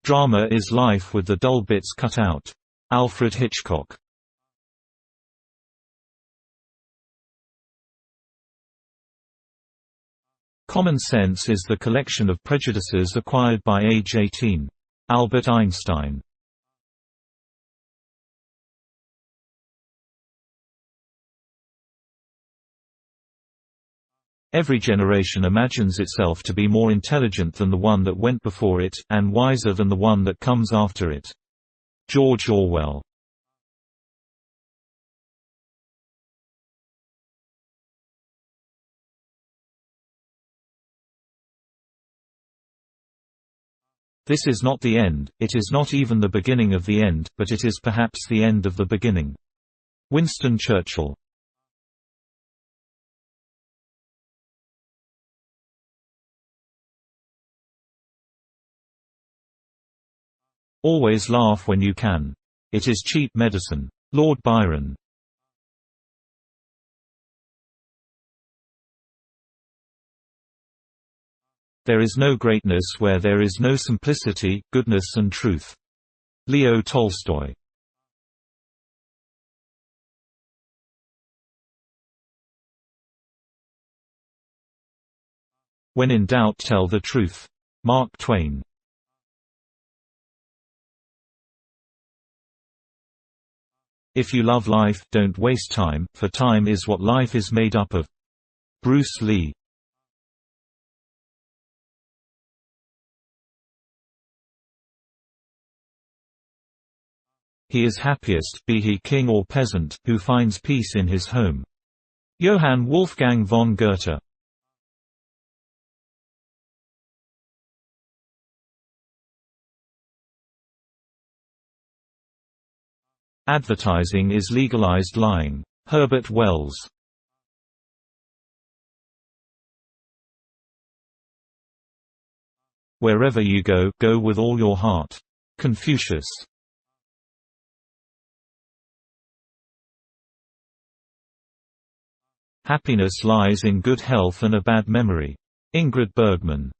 Drama is life with the dull bits cut out. Alfred Hitchcock. Common sense is the collection of prejudices acquired by age 18. Albert Einstein. Every generation imagines itself to be more intelligent than the one that went before it, and wiser than the one that comes after it. George Orwell. This is not the end, it is not even the beginning of the end, but it is perhaps the end of the beginning. Winston Churchill. Always laugh when you can. It is cheap medicine. Lord Byron. There is no greatness where there is no simplicity, goodness and truth. Leo Tolstoy. When in doubt, tell the truth. Mark Twain. If you love life, don't waste time, for time is what life is made up of. Bruce Lee. He is happiest, be he king or peasant, who finds peace in his home. Johann Wolfgang von Goethe. Advertising is legalized lying. Herbert Wells. Wherever you go, go with all your heart. Confucius. Happiness lies in good health and a bad memory. Ingrid Bergman.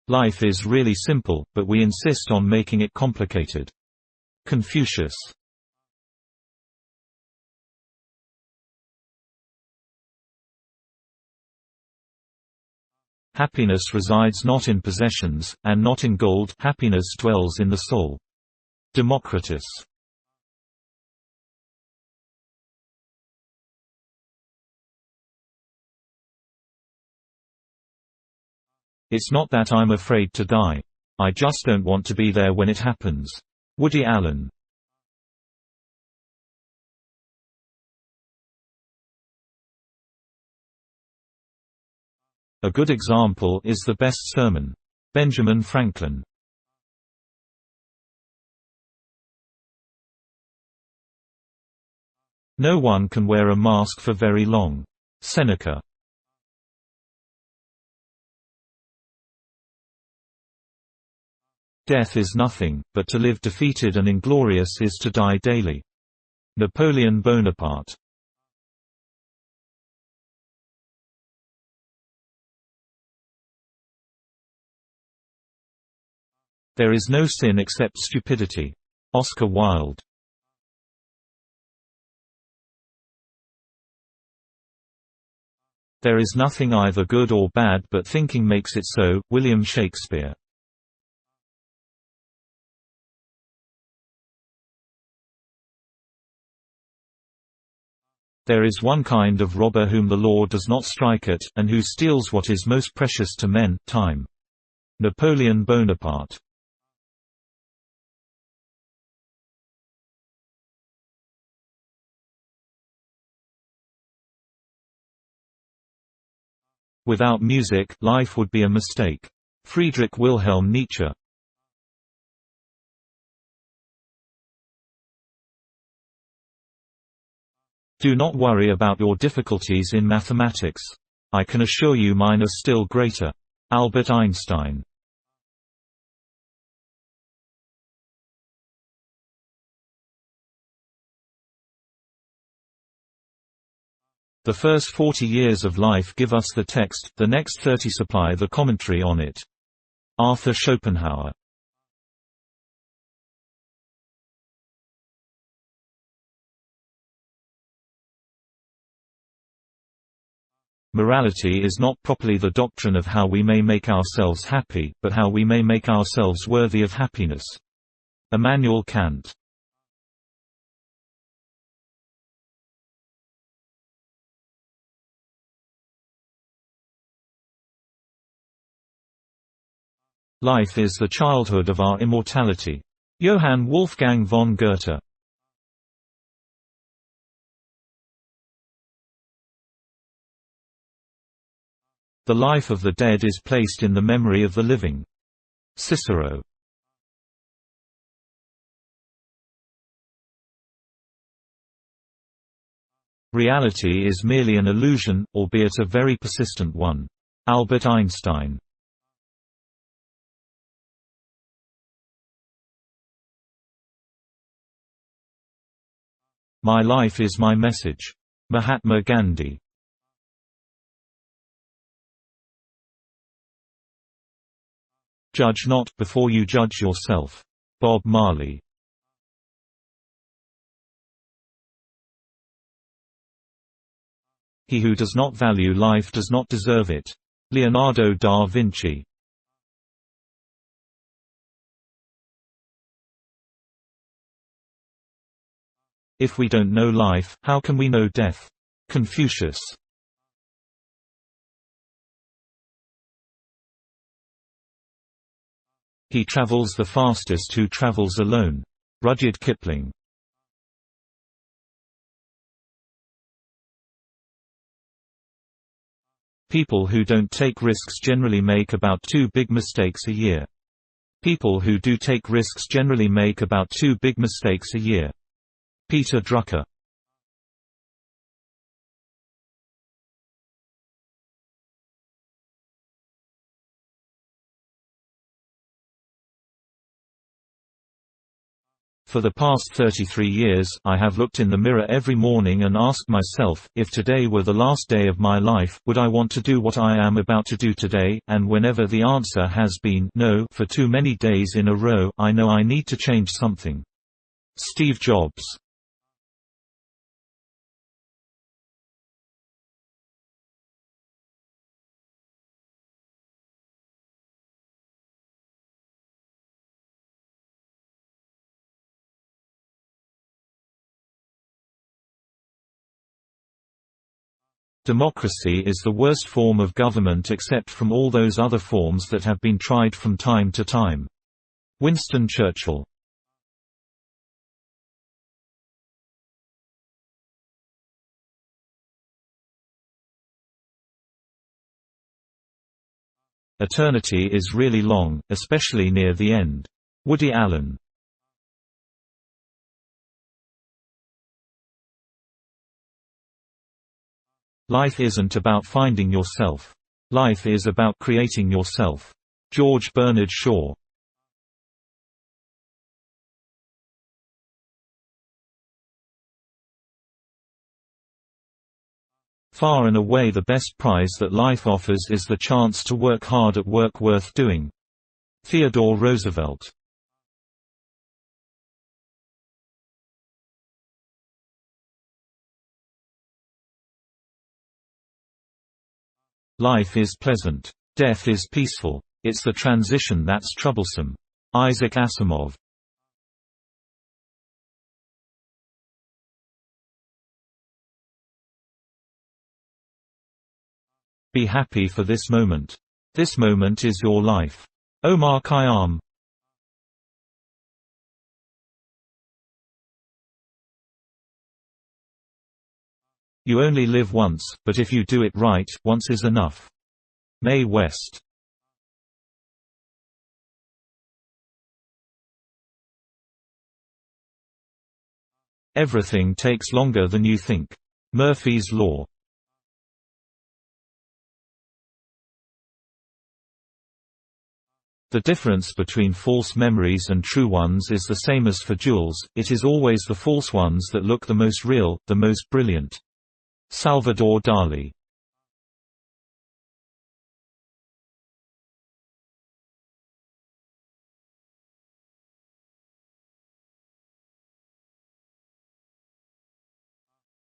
Life is really simple, but we insist on making it complicated. Confucius. Happiness resides not in possessions, and not in gold. Happiness dwells in the soul. Democritus. It's not that I'm afraid to die. I just don't want to be there when it happens. Woody Allen. A good example is the best sermon. Benjamin Franklin. No one can wear a mask for very long. Seneca. Death is nothing, but to live defeated and inglorious is to die daily. Napoleon Bonaparte. There is no sin except stupidity. Oscar Wilde. There is nothing either good or bad, but thinking makes it so. William Shakespeare. There is one kind of robber whom the law does not strike at, and who steals what is most precious to men, time. Napoleon Bonaparte. Without music, life would be a mistake. Friedrich Wilhelm Nietzsche. Do not worry about your difficulties in mathematics. I can assure you mine are still greater. Albert Einstein. The first 40 years of life give us the text, the next 30 supply the commentary on it. Arthur Schopenhauer. Morality is not properly the doctrine of how we may make ourselves happy, but how we may make ourselves worthy of happiness. Immanuel Kant. Life is the childhood of our immortality. Johann Wolfgang von Goethe. The life of the dead is placed in the memory of the living. Cicero. Reality is merely an illusion, albeit a very persistent one. Albert Einstein. My life is my message. Mahatma Gandhi. Judge not, before you judge yourself. Bob Marley. He who does not value life does not deserve it. Leonardo da Vinci. If we don't know life, how can we know death? Confucius. He travels the fastest who travels alone. Rudyard Kipling. People who don't take risks generally make about 2 big mistakes a year. People who do take risks generally make about 2 big mistakes a year. Peter Drucker. For the past 33 years, I have looked in the mirror every morning and asked myself, if today were the last day of my life, would I want to do what I am about to do today? And whenever the answer has been no for too many days in a row, I know I need to change something. Steve Jobs. Democracy is the worst form of government except from all those other forms that have been tried from time to time. Winston Churchill. Eternity is really long, especially near the end. Woody Allen. Life isn't about finding yourself. Life is about creating yourself. George Bernard Shaw. Far and away the best prize that life offers is the chance to work hard at work worth doing. Theodore Roosevelt. Life is pleasant. Death is peaceful. It's the transition that's troublesome. Isaac Asimov. Be happy for this moment. This moment is your life. Omar Khayyam. You only live once, but if you do it right, once is enough. Mae West. Everything takes longer than you think. Murphy's Law. The difference between false memories and true ones is the same as for jewels, it is always the false ones that look the most real, the most brilliant. Salvador Dali.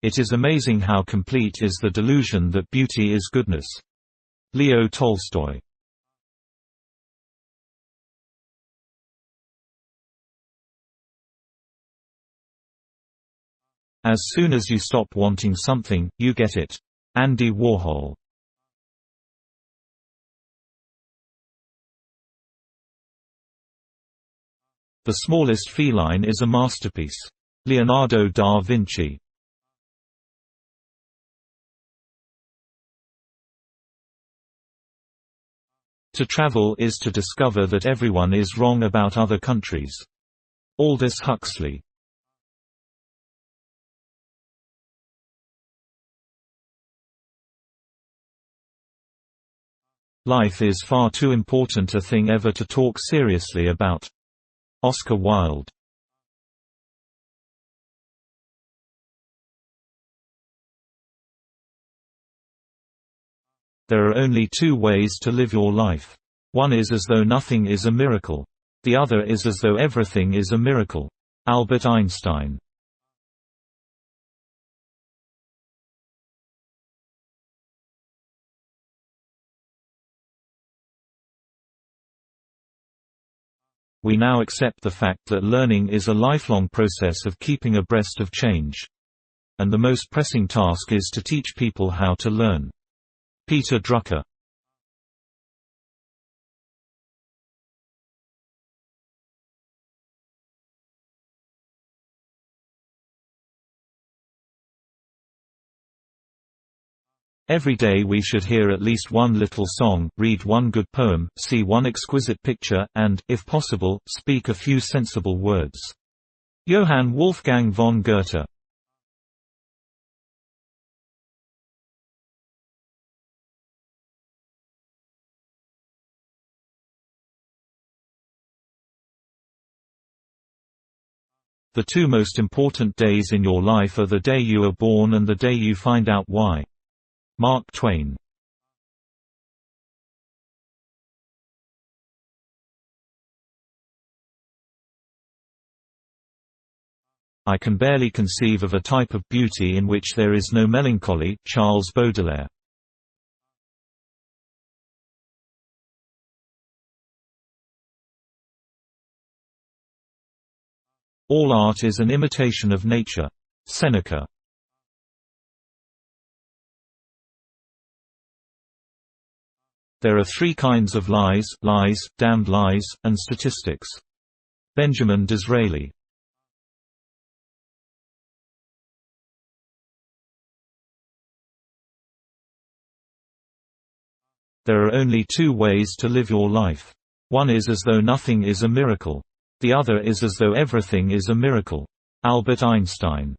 It is amazing how complete is the delusion that beauty is goodness. Leo Tolstoy. As soon as you stop wanting something, you get it. Andy Warhol. The smallest feline is a masterpiece. Leonardo da Vinci. To travel is to discover that everyone is wrong about other countries. Aldous Huxley. Life is far too important a thing ever to talk seriously about. Oscar Wilde. There are only two ways to live your life. One is as though nothing is a miracle. The other is as though everything is a miracle. Albert Einstein. We now accept the fact that learning is a lifelong process of keeping abreast of change. And the most pressing task is to teach people how to learn. Peter Drucker. Every day we should hear at least one little song, read one good poem, see one exquisite picture, and, if possible, speak a few sensible words. Johann Wolfgang von Goethe. The two most important days in your life are the day you are born and the day you find out why. Mark Twain. I can barely conceive of a type of beauty in which there is no melancholy. Charles Baudelaire. All art is an imitation of nature. Seneca. There are three kinds of lies: lies, damned lies, and statistics. Benjamin Disraeli. There are only two ways to live your life. One is as though nothing is a miracle. The other is as though everything is a miracle. Albert Einstein.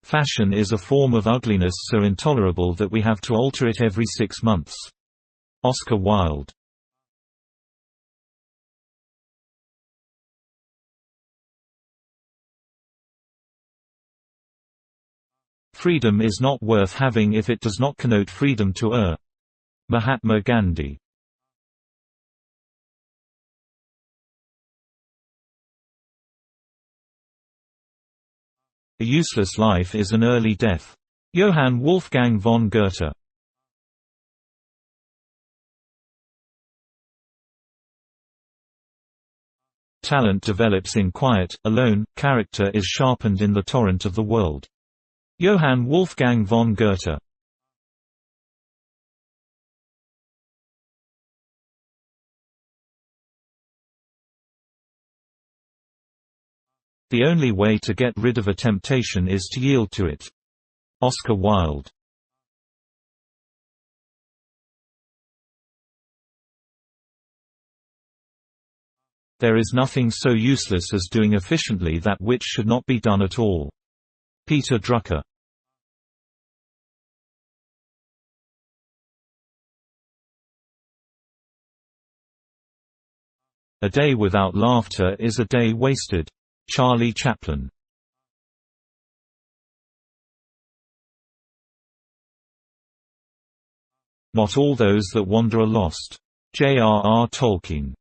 Fashion is a form of ugliness so intolerable that we have to alter it every 6 months. Oscar Wilde. Freedom is not worth having if it does not connote freedom to err. Mahatma Gandhi. A useless life is an early death. Johann Wolfgang von Goethe. Talent develops in quiet, alone, character is sharpened in the torrent of the world. Johann Wolfgang von Goethe. The only way to get rid of a temptation is to yield to it. Oscar Wilde. There is nothing so useless as doing efficiently that which should not be done at all. Peter Drucker. A day without laughter is a day wasted. Charlie Chaplin. Not all those that wander are lost. J.R.R. Tolkien.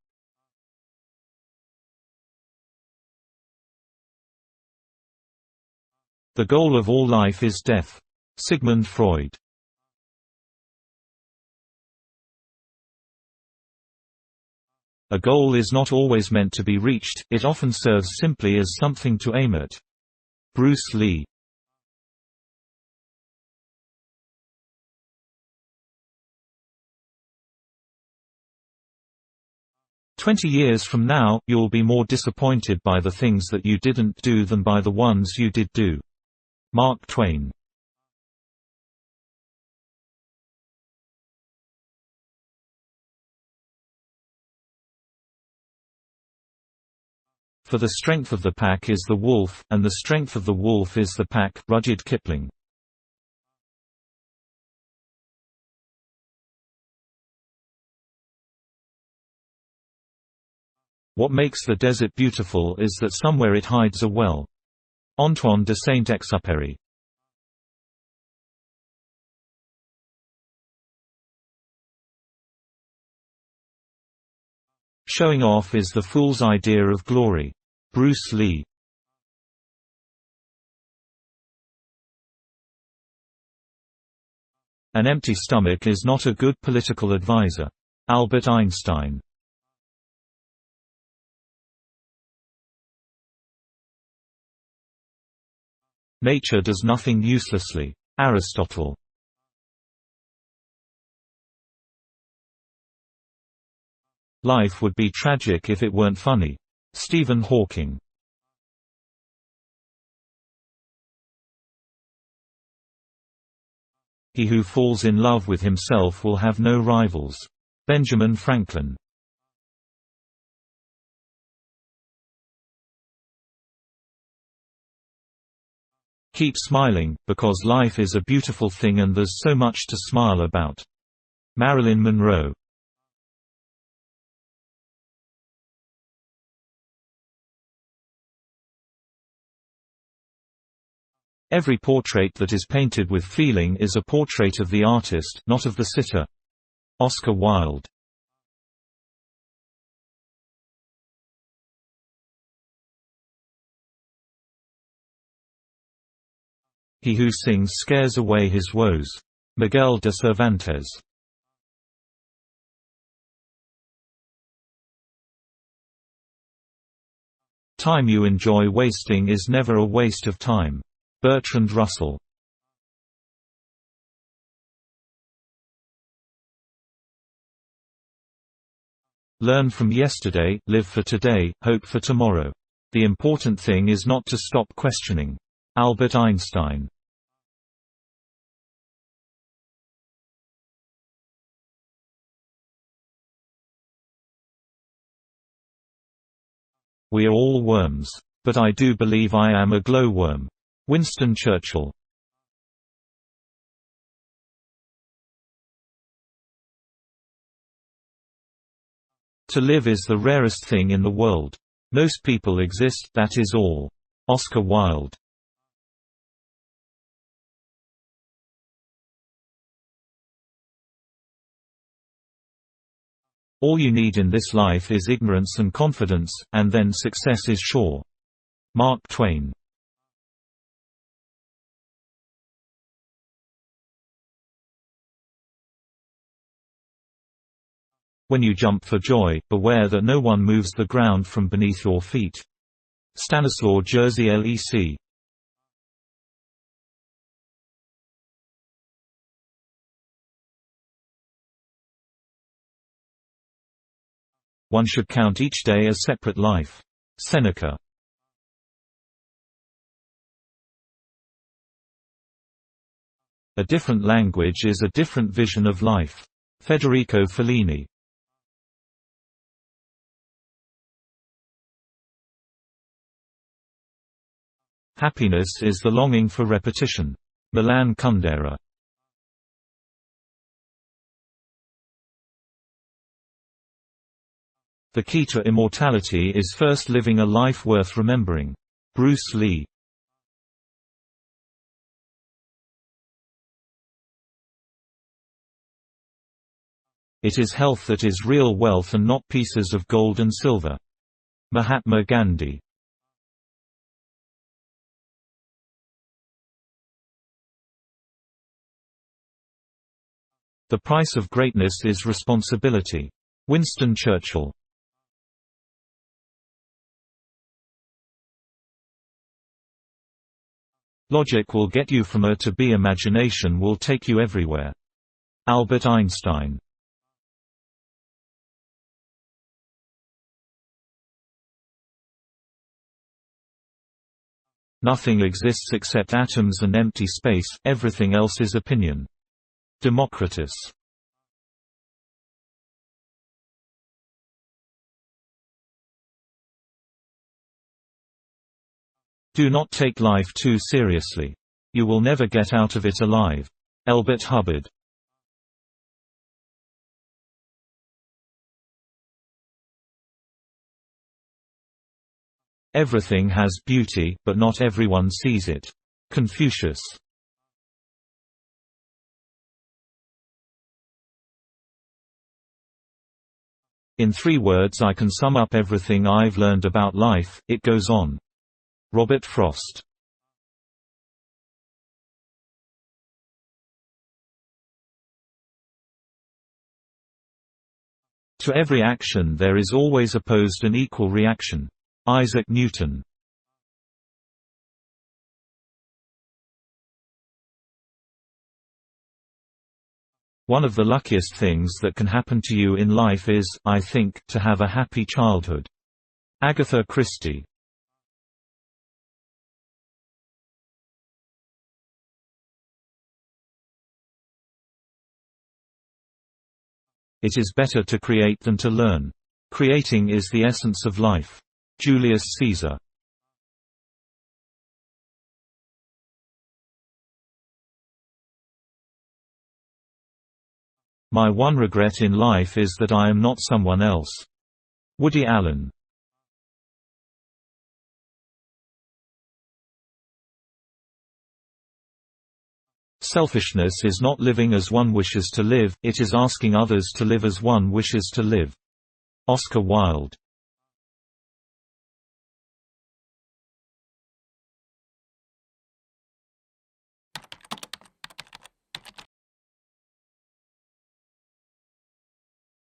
The goal of all life is death. Sigmund Freud. A goal is not always meant to be reached, it often serves simply as something to aim at. Bruce Lee. "20 years from now, you'll be more disappointed by the things that you didn't do than by the ones you did do." Mark Twain. For the strength of the pack is the wolf, and the strength of the wolf is the pack. Rudyard Kipling. What makes the desert beautiful is that somewhere it hides a well. Antoine de Saint-Exupéry. Showing off is the fool's idea of glory. Bruce Lee. An empty stomach is not a good political advisor. Albert Einstein. Nature does nothing uselessly. Aristotle. Life would be tragic if it weren't funny. Stephen Hawking. He who falls in love with himself will have no rivals. Benjamin Franklin. Keep smiling, because life is a beautiful thing and there's so much to smile about. Marilyn Monroe. Every portrait that is painted with feeling is a portrait of the artist, not of the sitter. Oscar Wilde. He who sings scares away his woes. Miguel de Cervantes. Time you enjoy wasting is never a waste of time. Bertrand Russell. Learn from yesterday, live for today, hope for tomorrow. The important thing is not to stop questioning. Albert Einstein. We are all worms. But I do believe I am a glowworm. Winston Churchill. To live is the rarest thing in the world. Most people exist, that is all. Oscar Wilde. All you need in this life is ignorance and confidence, and then success is sure. Mark Twain. When you jump for joy, beware that no one moves the ground from beneath your feet. Stanislaw Jerzy Lec. One should count each day a separate life. Seneca. A different language is a different vision of life. Federico Fellini. Happiness is the longing for repetition. Milan Kundera. The key to immortality is first living a life worth remembering. Bruce Lee. It is health that is real wealth and not pieces of gold and silver. Mahatma Gandhi. The price of greatness is responsibility. Winston Churchill. Logic will get you from A to B. Imagination will take you everywhere. Albert Einstein. Nothing exists except atoms and empty space, everything else is opinion. Democritus. Do not take life too seriously. You will never get out of it alive. Elbert Hubbard. Everything has beauty, but not everyone sees it. Confucius. In 3 words I can sum up everything I've learned about life, it goes on. Robert Frost. To every action there is always opposed and equal reaction. Isaac Newton. One of the luckiest things that can happen to you in life is, I think, to have a happy childhood. Agatha Christie. It is better to create than to learn. Creating is the essence of life. Julius Caesar. My one regret in life is that I am not someone else. Woody Allen. Selfishness is not living as one wishes to live, it is asking others to live as one wishes to live. Oscar Wilde.